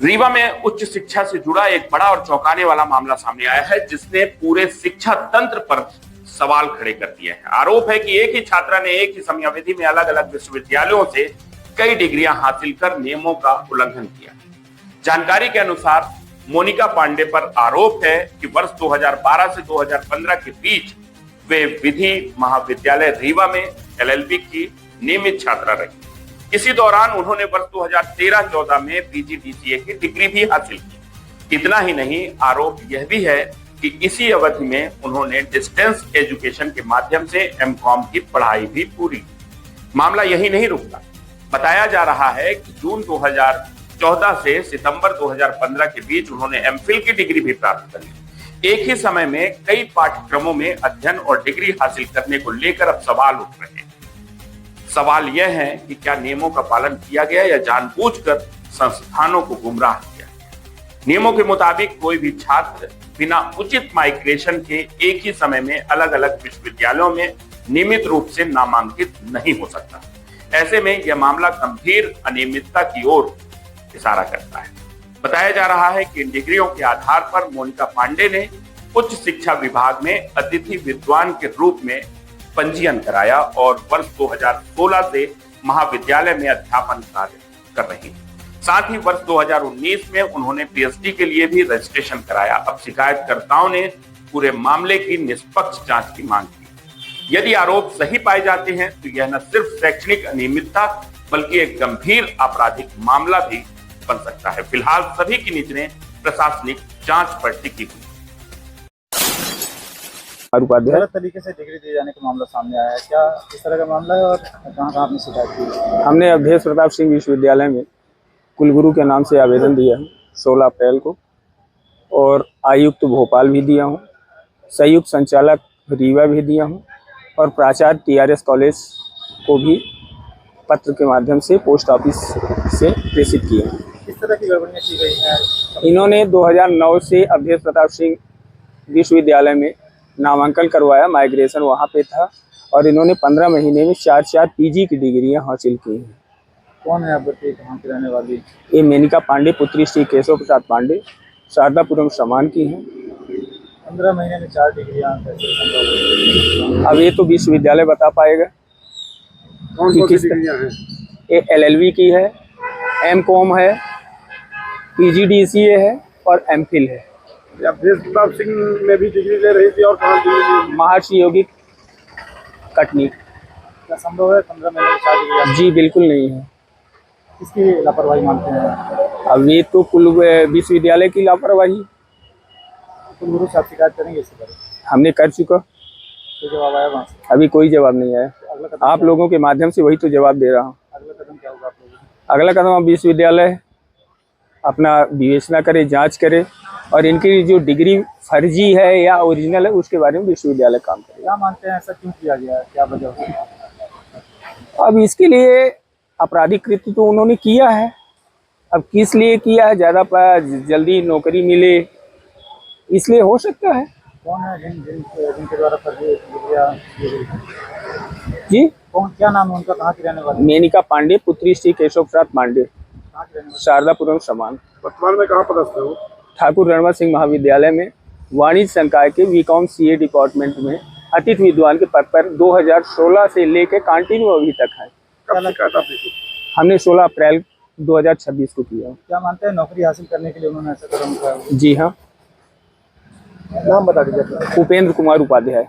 रीवा में उच्च शिक्षा से जुड़ा एक बड़ा और चौंकाने वाला मामला सामने आया है, जिसने पूरे शिक्षा तंत्र पर सवाल खड़े कर दिए हैं। आरोप है कि एक ही छात्रा ने एक ही समयावधि में अलग अलग विश्वविद्यालयों से कई डिग्रियां हासिल कर नियमों का उल्लंघन किया। जानकारी के अनुसार मोनिका पांडे पर आरोप है कि वर्ष 2012 से 2015 के बीच वे विधि महाविद्यालय रीवा में LLB की नियमित छात्रा रही। इसी दौरान उन्होंने वर्ष 2013-14 में PGDCA की डिग्री भी हासिल की। इतना ही नहीं, आरोप यह भी है कि इसी अवधि में उन्होंने डिस्टेंस एजुकेशन के माध्यम से MCOM की पढ़ाई भी पूरी की। मामला यही नहीं रुकता। बताया जा रहा है कि जून 2014 से सितंबर 2015 के बीच उन्होंने MPhil की डिग्री भी प्राप्त कर ली। एक ही समय में कई पाठ्यक्रमों में अध्ययन और डिग्री हासिल करने को लेकर अब सवाल उठ रहे हैं। सवाल यह है कि क्या नियमों का पालन किया गया या जानबूझकर संस्थानों को गुमराह किया गया। नियमों के मुताबिक कोई भी छात्र बिना उचित माइग्रेशन के एक ही समय में अलग अलग विश्वविद्यालयों में नियमित रूप से नामांकित नहीं हो सकता। ऐसे में यह मामला गंभीर अनियमितता की ओर इशारा करता है। बताया जा रहा है कि इन डिग्रियों के आधार पर मोनिका पांडे ने उच्च शिक्षा विभाग में अतिथि विद्वान के रूप में पंजीयन कराया और वर्ष 2016 से महाविद्यालय में अध्यापन कार्य कर रही हैं। साथ ही वर्ष 2019 में उन्होंने PhD के लिए भी रजिस्ट्रेशन कराया। अब शिकायतकर्ताओं ने पूरे मामले की निष्पक्ष जांच की मांग की। यदि आरोप सही पाए जाते हैं तो यह न सिर्फ शैक्षणिक अनियमितता बल्कि एक गंभीर आपराधिक मामला भी बन सकता है। फिलहाल सभी की नजरें प्रशासनिक जांच पर टिकी हुई। गलत तरीके से डिग्री दिए जाने का मामला सामने आया है, क्या इस तरह का मामला है और कहाँ आपने शिकायत की? हमने अवधेश प्रताप सिंह विश्वविद्यालय में कुलगुरु के नाम से आवेदन दिया है 16 अप्रैल को, और आयुक्त भोपाल भी दिया हूँ, संयुक्त संचालक रीवा भी दिया हूँ, और प्राचार्य TRS कॉलेज को भी पत्र के माध्यम से पोस्ट ऑफिस से प्रेषित किया। किस तरह की गड़बड़ियाँ की गई हैं? इन्होंने 2009 से अवधेश प्रताप सिंह विश्वविद्यालय में नामांकन करवाया, माइग्रेशन वहाँ पे था, और इन्होंने 15 महीने में 4 PG की डिग्रियां हासिल की हैं। कौन है आप बताइए, कहाँ की रहने वाली? ये मेनिका पांडे पुत्री श्री केशव प्रसाद पांडे शारदापुरम समान की हैं। 15 महीने में 4 डिग्रियाँ कैसे संभव? अब ये तो विश्वविद्यालय बता पाएगा कौन सी डिग्रियाँ हैं? ये LLB की है, MCOM है, PGDCA है और MPhil है। अवधेश प्रताप सिंह में भी डिग्री ले रही थी और कहाँ डिग्री? महर्षि योगिक कटनी। क्या संभव है 15 महीने में 4 डिग्रियाँ? जी बिल्कुल नहीं है। किसकी लापरवाही मानते हैं? अब ये तो कुल विश्वविद्यालय की लापरवाही। कुलगुरु साहब शिकायत करेंगे इसके बारे में? हमने कर चुका। कोई जवाब आया वहाँ से? अभी कोई जवाब नहीं आया। आप लोगों के माध्यम से वही तो जवाब दे रहा हूँ। अगला कदम क्या होगा आप लोगों का? अगला कदम अब विश्वविद्यालय अपना विवेचना करे, जांच करे, और इनकी जो डिग्री फर्जी है या ओरिजिनल है उसके बारे में विश्वविद्यालय काम करे। क्या मानते हैं, ऐसा क्यों किया गया है, क्या वजह है? अब इसके लिए आपराधिक कृत्य तो उन्होंने किया है। अब किस लिए किया है, ज़्यादा जल्दी नौकरी मिले इसलिए हो सकता है। कौन है जिनके द्वारा फर्जी डिग्रियाँ दी गई हैं? जी कौन, क्या नाम है उनका, कहाँ की रहने वाली? मेनिका पांडे पुत्री श्री केशव प्रसाद पांडे, कहाँ की रहने वाली? शारदापुरम समान। वर्तमान में कहाँ पदस्थ है वो? ठाकुर रणवा सिंह महाविद्यालय में वाणिज्य संकाय के BCom CA डिपार्टमेंट में अतिथि विद्वान के पद पर 2016 से लेकर कंटिन्यू अभी तक है। हमने 16 अप्रैल 2026 को किया। क्या मानते हैं नौकरी हासिल करने के लिए उन्होंने ऐसा कदम उठाया? जी हाँ। नाम बता दीजिए। उपेंद्र कुमार उपाध्याय।